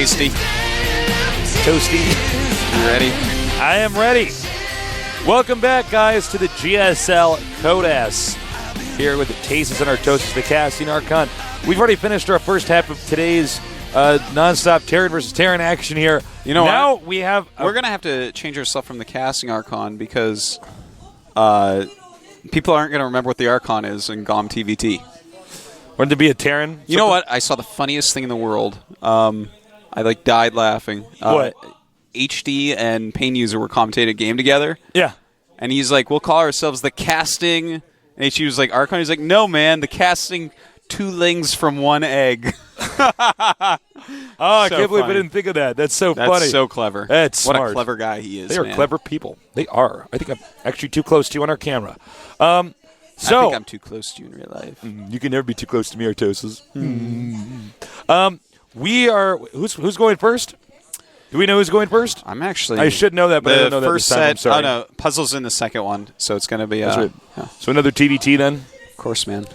Tasty. Toasty. You ready? I am ready. Welcome back, guys, to the GSL Codas. Here with the Tastes and our Toasts, the Casting Archon. We've already finished our first half of today's non-stop Terran versus Terran action here. You know now what? we have... We're going to have to change ourselves from the Casting Archon because people aren't going to remember what the Archon is in GOMTV. Wouldn't it be a Terran? You know what? I saw the funniest thing in the world. I died laughing. What? HD and Pain User were commentating a game together. Yeah. And he's like, we'll call ourselves the Casting. And HD was like, Archon. He's like, no, man, the Casting two lings from one egg. I can't believe I didn't think of that. That's so funny. That's so clever. That's smart. What a clever guy he is. They are clever people. They are. I think I'm actually too close to you on our camera. I think I'm too close to you in real life. You can never be too close to me, Artosis. We are. Who's going first? Do we know who's going first? I'm actually. I should know that, but I don't know that first this time. I'm sorry. Oh no, Puzzle's in the second one, so it's going to be. That's right. Yeah. So another TVT then. Of course, man.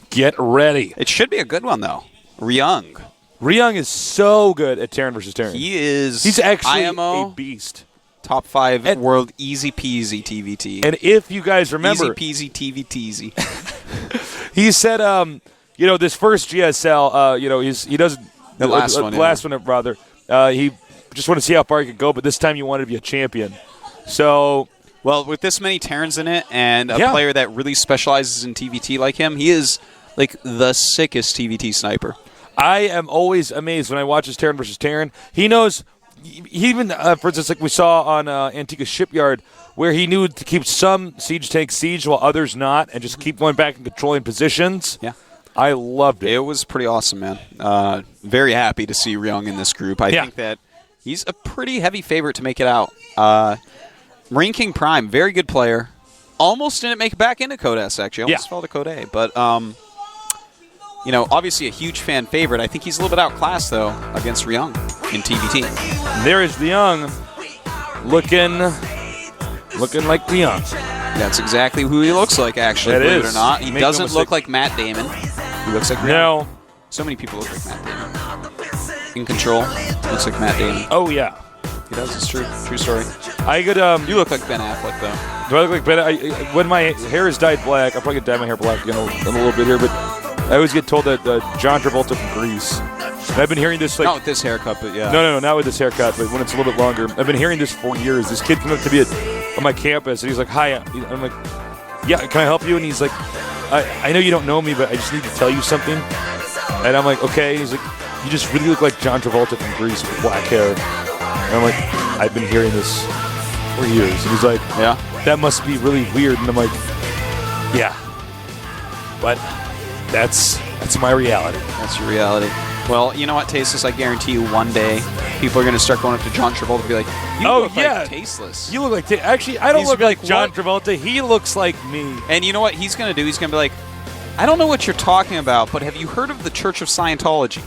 Get ready. It should be a good one though. Ryung. Ryung is so good at Terran versus Terran. He is. He's actually IMO, a beast. Top 5 world easy peasy TVT. And if you guys remember, easy peasy TVT. he said, this first GSL, he doesn't. The last one. The last one, rather. He just wanted to see how far he could go, but this time he wanted to be a champion. So. Well, with this many Terrans in it and a player that really specializes in TVT like him, he is like the sickest TVT sniper. I am always amazed when I watch his Terran versus Terran. He knows, even, for instance, like we saw on Antigua Shipyard, where he knew to keep some siege tanks siege while others not, and just keep going back and controlling positions. Yeah. I loved it. It was pretty awesome, man. Very happy to see Ryung in this group. I think that he's a pretty heavy favorite to make it out. MarineKing Prime, very good player. Almost didn't make it back into Code S, actually. Almost fell to Code A. But, obviously a huge fan favorite. I think he's a little bit outclassed, though, against Ryung in TVT. There is Ryung looking like Ryung. That's exactly who he looks like, actually, believe it or not. He doesn't look like Matt Damon. He looks like Ryung. No. So many people look like Matt Damon. In Control, looks like Matt Damon. Oh, yeah. He does. It's true. True story. I could. You look like Ben Affleck, though. Do I look like Ben? When my hair is dyed black, I'll probably get dye my hair black again in a little bit here, but I always get told that John Travolta from Grease. And I've been hearing this not with this haircut, but yeah. No, not with this haircut, but when it's a little bit longer. I've been hearing this for years. This kid came up to me on my campus, and he's like, "Hi." I'm like, "Yeah, can I help you?" And he's like, I know you don't know me, but I just need to tell you something." And I'm like, "Okay." And he's like, "You just really look like John Travolta from Grease with black hair." And I'm like, "I've been hearing this for years." And he's like, "Yeah, that must be really weird." And I'm like, "Yeah, but that's my reality." That's your reality. Well, you know what, Tasteless? I guarantee you one day people are going to start going up to John Travolta and be like, "You look like Tasteless." You look like Actually, I don't look like John Travolta. He looks like me. And you know what he's going to do? He's going to be like, "I don't know what you're talking about, but have you heard of the Church of Scientology?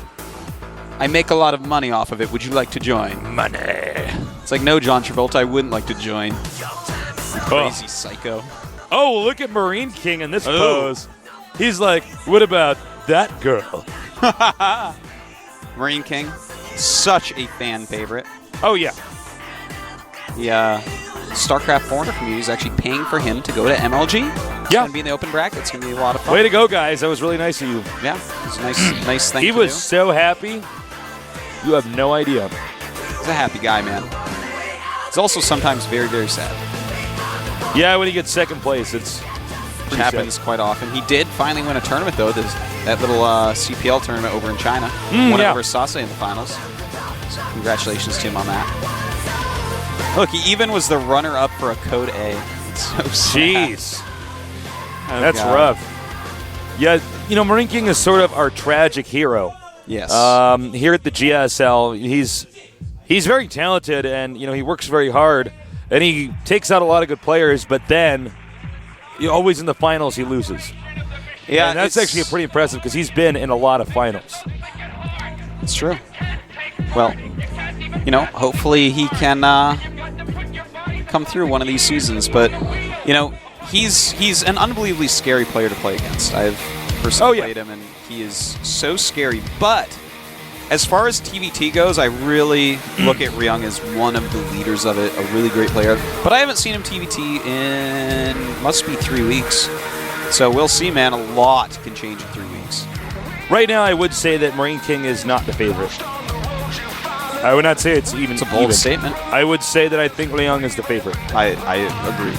I make a lot of money off of it. Would you like to join?" Money. It's like, no, John Travolta, I wouldn't like to join. You crazy psycho. Oh, look at MarineKing in this pose. He's like, "What about that girl?" MarineKing, such a fan favorite. Oh, yeah. The Starcraft foreigner community is actually paying for him to go to MLG. It's going to be in the open bracket. It's going to be a lot of fun. Way to go, guys. That was really nice of you. Yeah, it was a nice thing He was so happy. You have no idea. He's a happy guy, man. He's also sometimes very, very sad. Yeah, when he gets second place, it happens quite often. He did finally win a tournament, though. That little CPL tournament over in China. Won over Sase in the finals. So congratulations to him on that. Look, he even was the runner-up for a Code A. It's so sad. Jeez. That's rough. Yeah, MarineKing is sort of our tragic hero. Yes. Here at the GSL, he's very talented, and he works very hard, and he takes out a lot of good players. But then, always in the finals, he loses. Yeah, and that's actually pretty impressive because he's been in a lot of finals. It's true. Well, hopefully he can come through one of these seasons. But he's an unbelievably scary player to play against. I've personally played him, and he is so scary. But as far as TVT goes, I really look at Ryung as one of the leaders of it, a really great player. But I haven't seen him TVT in, must be 3 weeks. So we'll see, man. A lot can change in 3 weeks. Right now, I would say that MarineKing is not the favorite. I would not say it's even. It's a bold statement. I would say that I think Ryung is the favorite. I agree.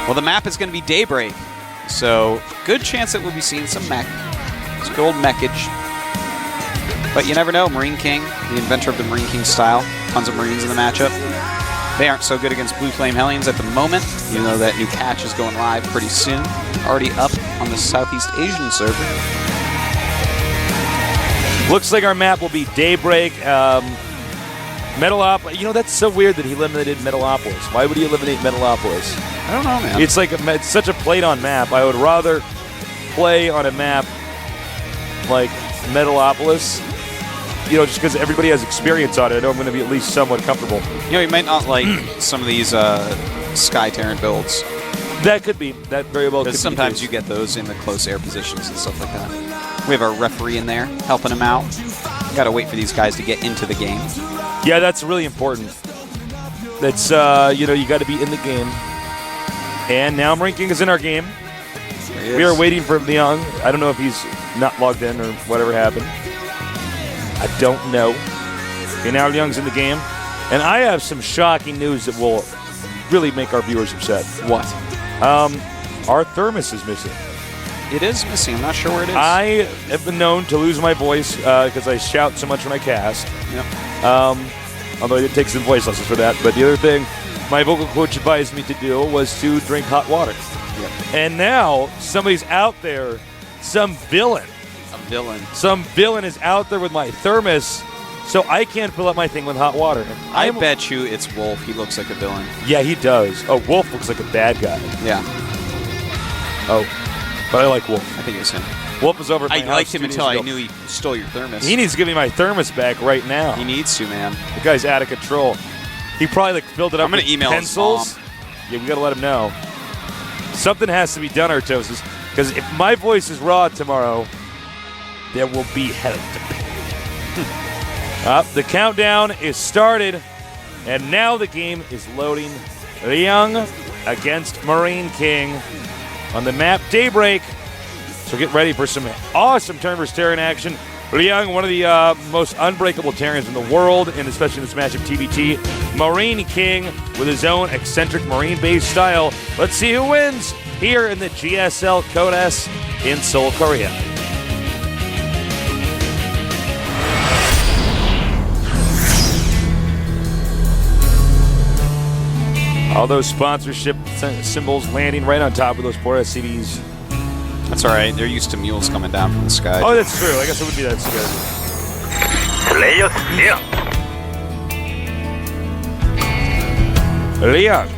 Well, the map is going to be Daybreak, so good chance that we'll be seeing some mech. It's good old mechage. But you never know. MarineKing, the inventor of the MarineKing style, tons of Marines in the matchup. They aren't so good against Blue Flame Hellions at the moment, even though that new catch is going live pretty soon. Already up on the Southeast Asian server. Looks like our map will be Daybreak. Metalopolis. You know, that's so weird that he eliminated Metalopolis. Why would he eliminate Metalopolis? I don't know, man. It's like it's such a played-on map. I would rather play on a map like Metalopolis, you know, just because everybody has experience on it. I know I'm going to be at least somewhat comfortable. You know, you might not like some of these Sky Terran builds. That could be. That very well could be. Because sometimes you get those in the close air positions and stuff like that. We have our referee in there helping him out. Got to wait for these guys to get into the game. Yeah, that's really important. That's, you know, you got to be in the game. And now MarineKing is in our game. We are waiting for Ryung. I don't know if he's not logged in or whatever happened. I don't know. Okay, now Ryung's in the game. And I have some shocking news that will really make our viewers upset. What? Our thermos is missing. It is missing. I'm not sure where it is. I have been known to lose my voice because I shout so much when I cast. Yep. Although I did take some voice lessons for that. But the other thing my vocal coach advised me to do was to drink hot water. Yep. And now somebody's out there, some villain. Some villain is out there with my thermos, so I can't fill up my thing with hot water. I bet you it's Wolf. He looks like a villain. Yeah, he does. Oh, Wolf looks like a bad guy. Yeah. Oh, but I like Wolf. I think it was him. Wolf was over at my I house liked him 2 days until I ago. knew he stole your thermos. He needs to give me my thermos back right now. He needs to, man. The guy's out of control. He probably filled it up I'm gonna with email his pencils. mom. Yeah, we got to let him know. Something has to be done, Artosis, because if my voice is raw tomorrow, there will be hell to pay. The countdown is started, and now the game is loading. Ryung against MarineKing on the map Daybreak. So get ready for some awesome turn versus Terran action. Ryung, one of the most unbreakable Terrans in the world, and especially in this matchup TBT. MarineKing with his own eccentric marine-based style. Let's see who wins here in the GSL October in Seoul, Korea. All those sponsorship symbols landing right on top of those poor SCVs. That's all right. They're used to mules coming down from the sky. Oh, that's true. I guess it would be that scary. Ryung.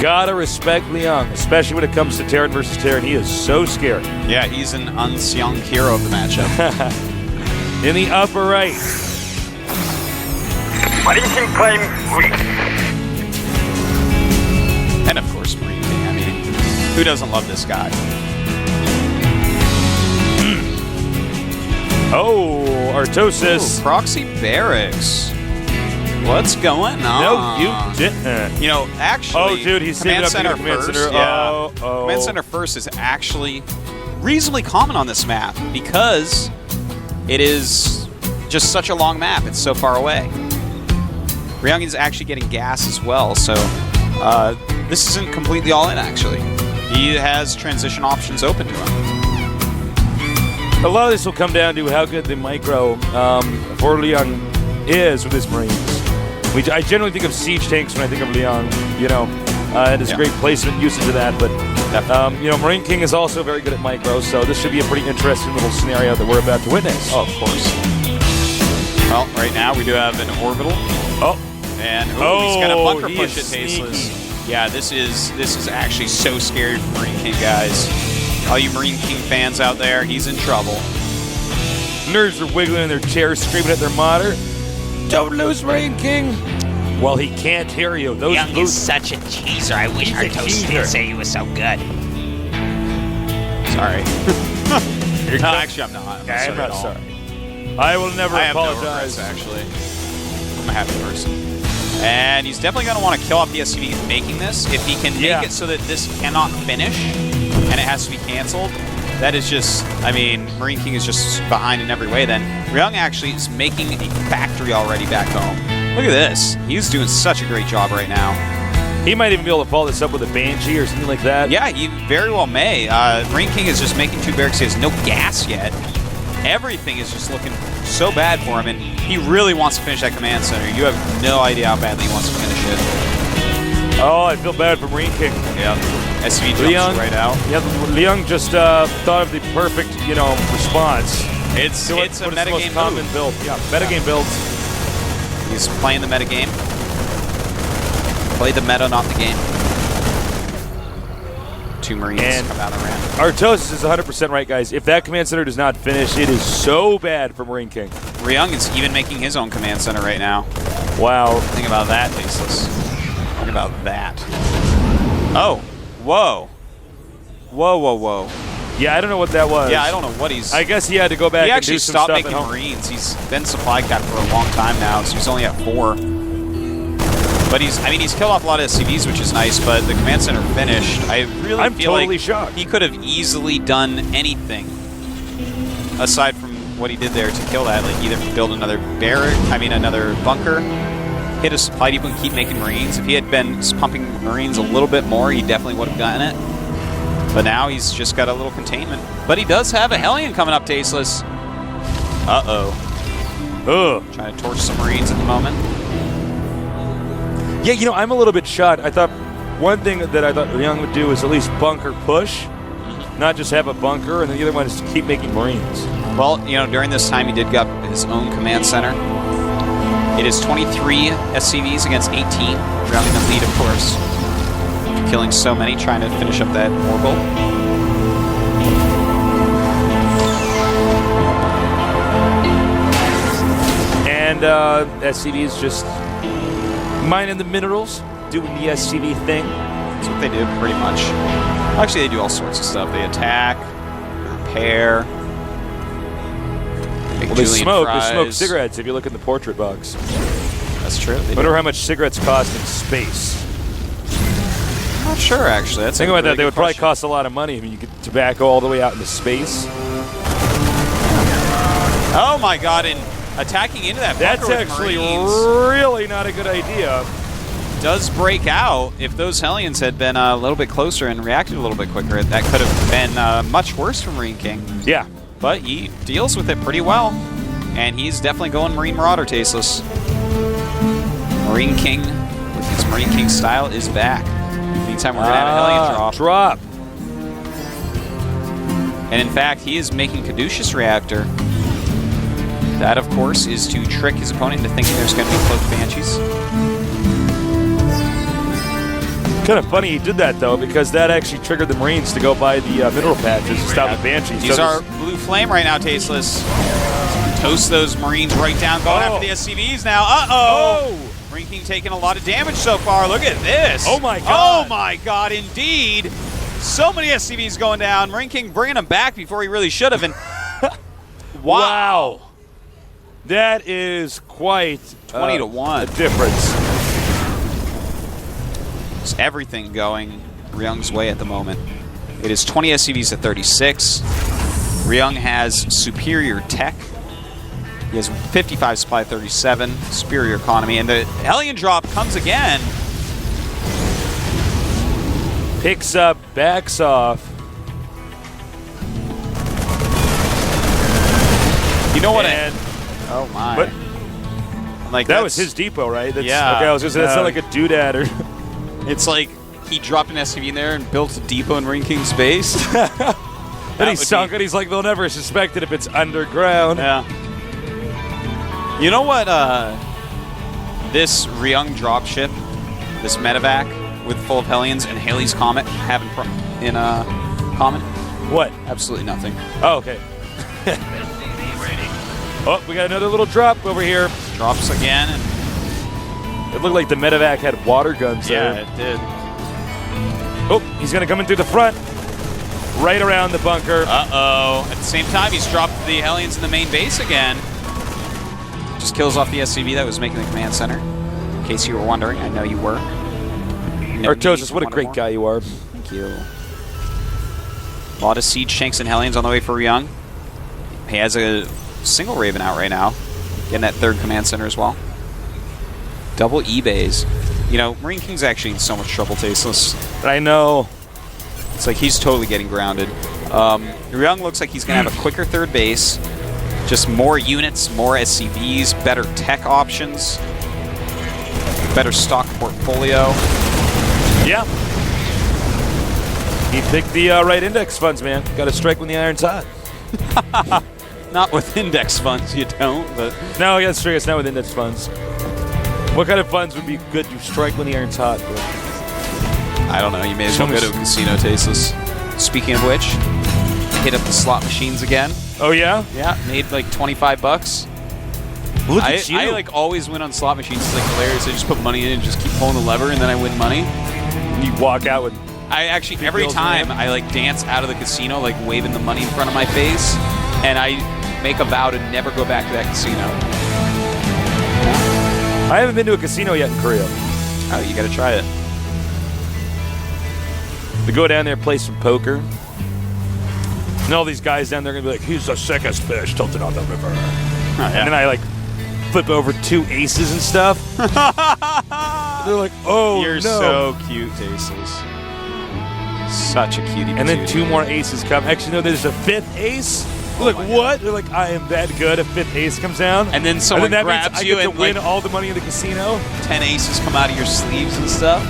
Gotta respect Ryung, especially when it comes to Terran versus Terran. He is so scary. Yeah, he's an unsung hero of the matchup. In the upper right. MarineKing claim weak. And of course, MarineKing. I mean, who doesn't love this guy? Oh, Artosis. Ooh, proxy barracks. What's going on? No, you didn't. You know, actually, oh, dude, he's saving up to go Command first. Center. Yeah. Oh. Command Center first is actually reasonably common on this map because it is just such a long map. It's so far away. Ryung is actually getting gas as well, so this isn't completely all in, actually. He has transition options open to him. A lot of this will come down to how good the micro for Ryung is with his Marines. I generally think of siege tanks when I think of Ryung, you know, and his great placement usage of that, but you know, MarineKing is also very good at micro, so this should be a pretty interesting little scenario that we're about to witness. Oh, of course. Well, right now we do have an orbital. Oh. And he's got a bunker he push at is sneaky. Tasteless. Yeah, this is actually so scary for MarineKing, guys. All you MarineKing fans out there, he's in trouble. Nerds are wiggling in their chairs, screaming at their monitor. Don't lose, MarineKing. Well, he can't hear you. Those Ryung is boots. such a cheeser. I wish He's our a toast cheeser. didn't say he was so good. Sorry. No, actually, I'm not. Okay, I'm at not all. sorry. I will never I have no apologize. regrets, actually. I'm a happy person. And he's definitely going to want to kill off the SCV making this. If he can make it so that this cannot finish and it has to be canceled, that is just, I mean, MarineKing is just behind in every way then. Ryung actually is making a factory already back home. Look at this. He's doing such a great job right now. He might even be able to follow this up with a Banshee or something like that. Yeah, he very well may. MarineKing is just making 2 barracks. He has no gas yet. Everything is just looking so bad for him, and he really wants to finish that command center. You have no idea how badly he wants to finish it. Oh, I feel bad for MarineKing. Yeah. SCV jumps right out. Yeah, Ryung just thought of the perfect, response. It's a metagame common build. Yeah, metagame builds. He's playing the metagame. Play the meta, not the game. 2 Marines come out of ramp. Artosis is 100% right, guys. If that command center does not finish, it is so bad for MarineKing. Ryung is even making his own command center right now. Wow. Think about that, Faceless. Think about that. Oh. Whoa. Whoa, whoa, whoa. Yeah, I don't know what that was. Yeah, I don't know what he's... I guess he had to go back and do some stuff He actually stopped making Marines. He's been supply capped for a long time now, so he's only at 4. But he's killed off a lot of SCVs, which is nice, but the command center finished. I really feel totally like shocked. He could have easily done anything aside from what he did there to kill that. Like either build another another bunker, hit a supply depot and keep making Marines. If he had been pumping Marines a little bit more, he definitely would have gotten it. But now he's just got a little containment. But he does have a Hellion coming up, Tasteless. Uh-oh. Ugh. Trying to torch some Marines at the moment. Yeah, I'm a little bit shocked. I thought one thing that I thought Ryung would do is at least bunker push, not just have a bunker, and then the other one is to keep making Marines. Well, during this time he did get his own command center. It is 23 SCVs against 18. Ryung in the lead, of course. Killing so many, trying to finish up that orbital. And SCVs just mining the minerals, doing the SCV thing. That's what they do, pretty much. Actually, they do all sorts of stuff. They attack, repair, make They julienne smoke fries. cigarettes if you look in the portrait box. That's true. They I wonder how much cigarettes cost in space. I'm not sure, actually. That's Think a about that. really They good would probably question. cost a lot of money. I mean, you get tobacco all the way out into space. Oh my god, and attacking into that bunker That's with actually Marines really not a good idea. does break out. If those Hellions had been a little bit closer and reacted a little bit quicker, that could have been much worse for MarineKing. Yeah. But he deals with it pretty well. And he's definitely going Marine Marauder, Tasteless. MarineKing, with his MarineKing style, is back. Meantime, we're going to have a Hellion drop. And in fact, he is making Caduceus Reactor. That, of course, is to trick his opponent into thinking there's going to be cloaked Banshees. Kind of funny he did that, though, because that actually triggered the Marines to go buy the mineral patches to stop the Banshees. These So are blue flame right now, Tasteless. Toast those Marines right down, going after the SCVs now. Uh-oh! MarineKing taking a lot of damage so far. Look at this. Oh, my God. Oh, my God, indeed. So many SCVs going down. MarineKing bringing them back before he really should have. And wow. That is quite 20 to 1. a difference. It's everything going Ryung's way at the moment. It is 20 SCVs to 36. Ryung has superior tech. He has 55 supply, 37, superior economy, and the Hellion drop comes again. Picks up, backs off. You know what? And Oh my! But like that was his depot, right? That's, Yeah. Okay, I was gonna say that's not like a doodad or. It's like he dropped an SCV in there and built a depot in MarineKing space. Then he sunk it. He's like, they'll never suspect it if it's underground. Yeah. You know what? This Ryung dropship, this medevac with full of Hellions and Halley's Comet have in common? What? Absolutely nothing. Oh, okay. Oh, we got another little drop over here. Drops again. And It looked like the medevac had water guns there. Yeah, it did. Oh, he's going to come in through the front. Right around the bunker. Uh-oh. At the same time, he's dropped the Hellions in the main base again. Just kills off the SCV that was making the command center. In case you were wondering, I know you were. No Artosis, what a great guy you are. Thank you. A lot of Siege Shanks and Hellions on the way for Ryung. He has a single Raven out right now. Getting that third command center as well. Double E-bays. You know, MarineKing's actually in so much trouble, Tasteless. I know. It's like he's totally getting grounded. Ryung looks like he's going to have a quicker third base. Just more units, more SCVs, better tech options, better stock portfolio. Yeah. He picked the right index funds, man. Got to strike when the iron's hot. Not with index funds, you don't, but... No, yeah, that's true. It's not with index funds. What kind of funds would be good to strike when the iron's hot? Bro? I don't know. You may as well go to a casino, Tasteless. Speaking of which, hit up the slot machines again. Oh, yeah? Yeah, made like 25 bucks. Look at you. I like always win on slot machines. It's like hilarious. I just put money in and just keep pulling the lever, and then I win money. And you walk out with... I actually, every time I like dance out of the casino, like waving the money in front of my face, and I make a vow to never go back to that casino. I haven't been to a casino yet in Korea. Oh, you got to try it. We go down there, play some poker. And all these guys down there are going to be like, he's the sickest fish tilted on the river. Oh, yeah. And then I like flip over 2 aces and stuff. They're like, oh, You're no. so cute, Tasteless. Such a cutie. And then 2 more aces come. Actually, no, there's a 5th ace. They're like, what? They're like, I am that good. A 5th ace comes down. And then someone that grabs means you I get and to win like, all the money in the casino. 10 aces come out of your sleeves and stuff.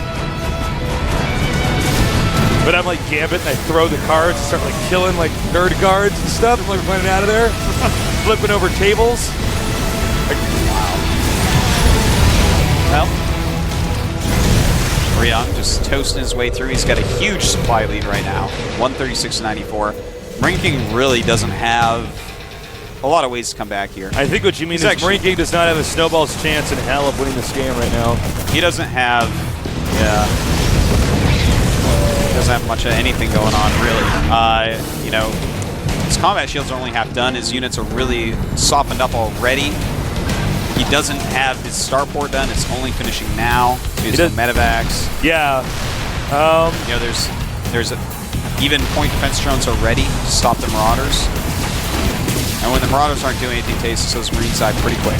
But I'm like Gambit, and I throw the cards and start like killing like nerd guards and stuff. I'm like running out of there, flipping over tables. Like, Well, Ryung just toasting his way through. He's got a huge supply lead right now, 136-94. MarineKing really doesn't have a lot of ways to come back here. I think what you mean is MarineKing does not have a snowball's chance in hell of winning this game right now. He doesn't have, doesn't have much of anything going on, really. You know, his combat shields are only half done. His units are really softened up already. He doesn't have his starport done. It's only finishing now. He has no medevacs. Yeah. You know, there's even point defense drones are ready to stop the Marauders. And when the Marauders aren't doing anything, Tasteless goes Marine side pretty quick.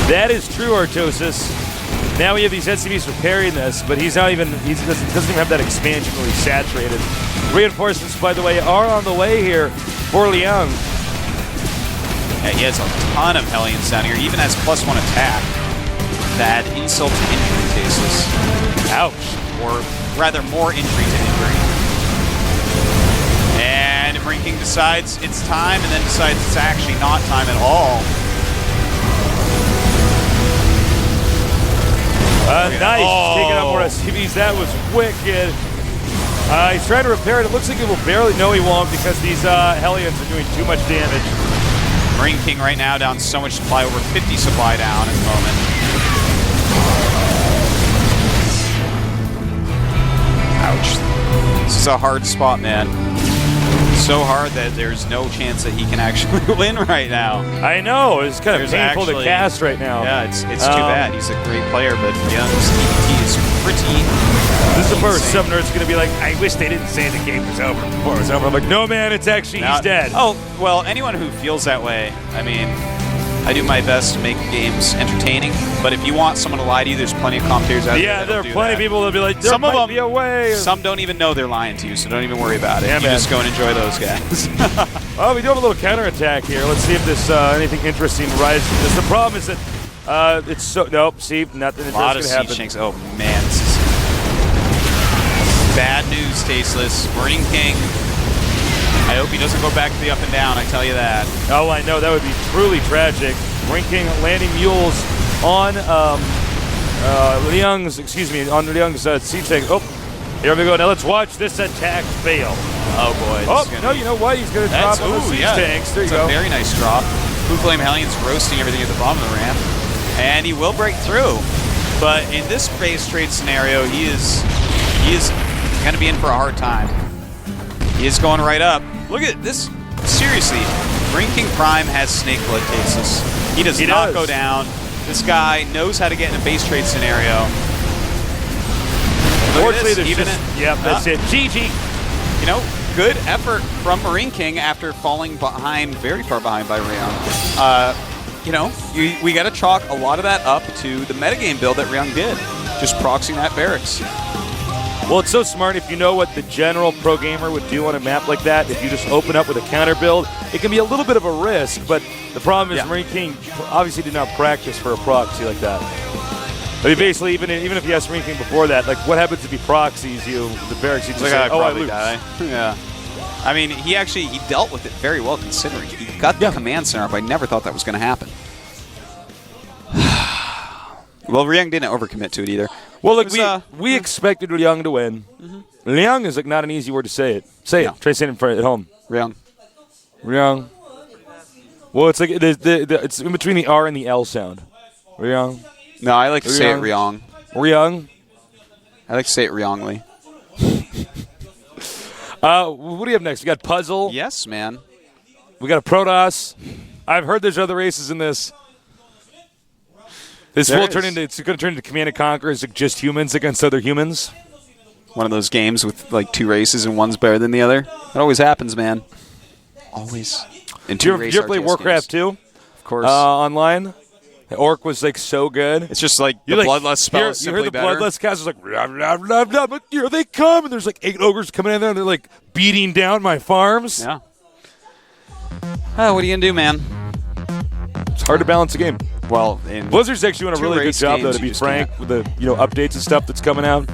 That is true, Artosis. Now we have these SCVs preparing this, but he doesn't even have that expansion really saturated. Reinforcements, by the way, are on the way here for Ryung. Yeah, he has a ton of Hellions down here. He even has +1 attack. That insult to injury, Tasteless. Ouch. Or rather, more injury to injury. And MarineKing decides it's time, and then decides it's actually not time at all. Nice. Taking out more SCVs. That was wicked. He's trying to repair it. It looks like he will barely. No, he won't, because these Hellions are doing too much damage. MarineKing right now down so much supply, over 50 supply down at the moment. Ouch. This is a hard spot, man. So hard that there's no chance that he can actually win right now. I know. It's kind of painful to cast right now. Yeah, it's too bad. He's a great player, but Ryung's ET is pretty... This is the first summoner. It's going to be like, I wish they didn't say the game was over before it was over. I'm like, no, man, it's actually, he's dead. Oh, well, anyone who feels that way, I mean, I do my best to make games entertaining, but if you want someone to lie to you, there's plenty of commentators out there. Yeah, there are plenty of people that'll be like, there some might of them, be a way. Some don't even know they're lying to you, so don't even worry about it. Yeah, you just go and enjoy those guys. Well, we do have a little counterattack here. Let's see if this anything interesting rises from this. The problem is that it's so... Nope, see, nothing interesting A lot of happen. Siege Shanks. Oh, man, this is bad news, Tasteless. MarineKing, I hope he doesn't go back to the up and down, I tell you that. Oh, I know. That would be truly tragic. MarineKing landing mules on Ryung's siege tank. Oh, here we go. Now let's watch this attack fail. Oh, boy. Oh, no, you know what? He's going to drop on the siege tanks. There you go. A very nice drop. Blue Flame Hellions roasting everything at the bottom of the ramp. And he will break through. But in this base trade scenario, he is going to be in for a hard time. He is going right up. Look at this. Seriously, MarineKing Prime has snake blood cases. He does not go down. This guy knows how to get in a base trade scenario. Unfortunately, that's it. GG. You know, good effort from MarineKing after falling behind, very far behind by Ryung. You know, we got to chalk a lot of that up to the metagame build that Ryung did, just proxying that barracks. Well, it's so smart if you know what the general pro gamer would do on a map like that. If you just open up with a counter build, it can be a little bit of a risk, but the problem is MarineKing obviously did not practice for a proxy like that. I mean, basically, even if you ask MarineKing before that, like, what happens if he proxies you, the barracks, you just say, I lose. Yeah. I mean, he dealt with it very well considering. He got the command center up. I never thought that was going to happen. Well, Ryung didn't overcommit to it either. Well, look, we expected Ryung to win. Ryung is like not an easy word to say it. Say it. Try saying it at home. Ryung. Well, it's like it's in between the R and the L sound. Ryung. No, I like to say it Ryung. Ryung. I like to say it Ryungly. What do you have next? We got Puzzle. Yes, man. We got a Protoss. I've heard there's other races in this. It's going to turn into Command & Conquer. It's like just humans against other humans. One of those games with like two races and one's better than the other. It always happens, man. Always. Did you ever play Warcraft 2? Of course. Online? The Orc was like so good. It's just like the Bloodlust spell is simply better. You heard the Bloodlust cast was like, blah, blah, blah, blah, but here they come, and there's like 8 ogres coming in there, and they're like beating down my farms. Yeah. Oh, what are you going to do, man? It's hard to balance the game. Well, Blizzard's actually doing a really good job, though, to be frank, with the updates and stuff that's coming out.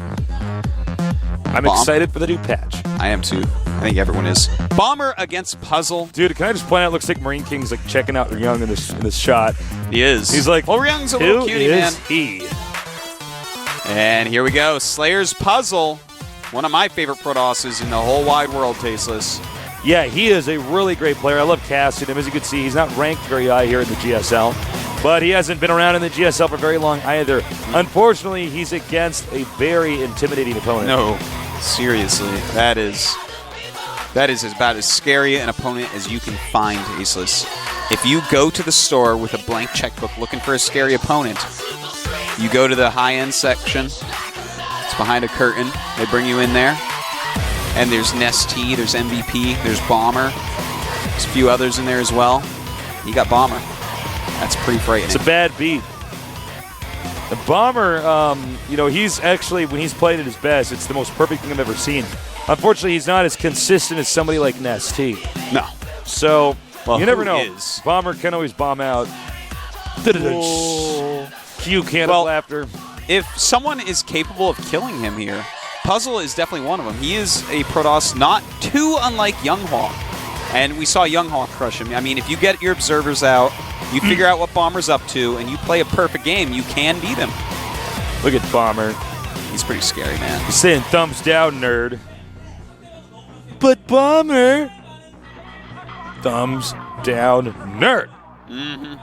I'm excited for the new patch. I am too. I think everyone is. Bomber against Puzzle. Dude, can I just point out, it looks like MarineKing's like checking out Ryung in this shot. He is. He's like, well, Ryung's a little cutie, man. He? And here we go. Slayer's Puzzle. One of my favorite Protosses in the whole wide world, Tasteless. Yeah, he is a really great player. I love casting him. As you can see, he's not ranked very high here in the GSL, but he hasn't been around in the GSL for very long either. Unfortunately, he's against a very intimidating opponent. No, seriously. That is about as scary an opponent as you can find, Aceless. If you go to the store with a blank checkbook looking for a scary opponent, you go to the high-end section. It's behind a curtain. They bring you in there. And there's Nestea, there's MVP, there's Bomber. There's a few others in there as well. You got Bomber. That's pretty frightening. It's a bad beat. The Bomber, he's actually, when he's played at his best, it's the most perfect thing I've ever seen. Unfortunately, he's not as consistent as somebody like Nestea. No. So, you never know. Is? Bomber can always bomb out. Cue can of laughter. If someone is capable of killing him here, Puzzle is definitely one of them. He is a Protoss not too unlike Younghawk. And we saw Younghawk crush him. I mean, if you get your observers out, you figure out what Bomber's up to, and you play a perfect game, you can beat him. Look at Bomber. He's pretty scary, man. He's saying thumbs down, nerd. But Bomber. Thumbs down, nerd. Mm-hmm.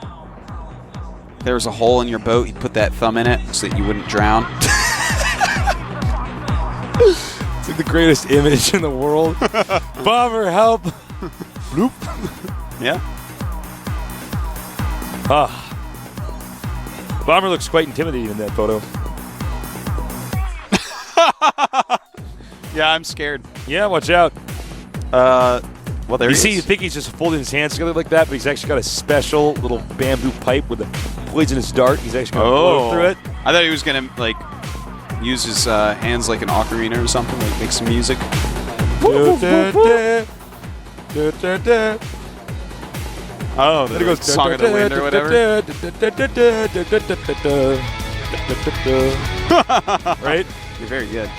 If there was a hole in your boat, you'd put that thumb in it so that you wouldn't drown. It's like the greatest image in the world. Bomber, help. Bloop. Yeah. Bomber looks quite intimidating in that photo. Yeah, I'm scared. Yeah, watch out. Well, there he is. You think he's just folding his hands together like that, but he's actually got a special little bamboo pipe with a poisonous dart. He's actually going to blow through it. I thought he was going to, like, use his hands like an ocarina or something, like make some music. Oh, there goes Song of the Wind or whatever. Right? You're very good.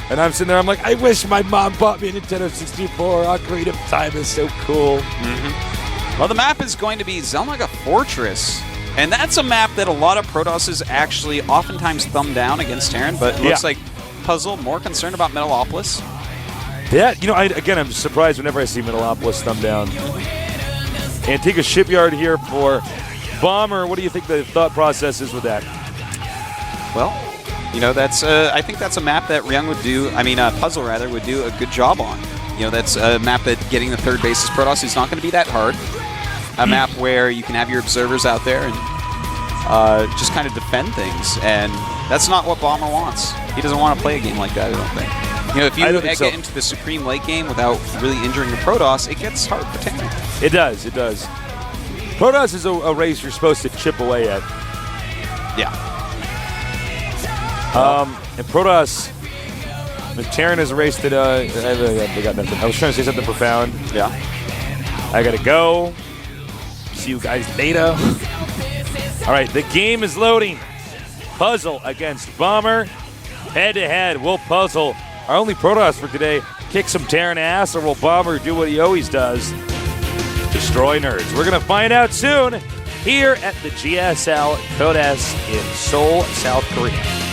And I'm sitting there, I'm like, I wish my mom bought me a Nintendo 64. Ocarina of Time is so cool. Mm-hmm. Well, the map is going to be Zelnaga Fortress. And that's a map that a lot of Protosses actually oftentimes thumb down against Terran, but it looks like Puzzle more concerned about Metalopolis. Yeah, I'm surprised whenever I see Metalopolis thumb down. Antigua Shipyard here for Bomber, what do you think the thought process is with that? Well, that's I think that's a map that Ryung would do. I mean, Puzzle rather would do a good job on. That's a map that getting the third base is Protoss is not going to be that hard. A map where you can have your observers out there and just kind of defend things, and that's not what Bomber wants. He doesn't want to play a game like that, I don't think. If you get into the Supreme late game without really injuring the Protoss, it gets hard for Terran. It does. Protoss is a race you're supposed to chip away at. Yeah. And Protoss, the Terran is a race that I got nothing. I was trying to say something profound. Yeah. I gotta go. See you guys later. All right, the game is loading. Puzzle against Bomber. Head to head, will Puzzle, our only Protoss for today, kick some Terran ass, or will Bomber do what he always does? Destroy nerds. We're gonna find out soon here at the GSL October in Seoul, South Korea.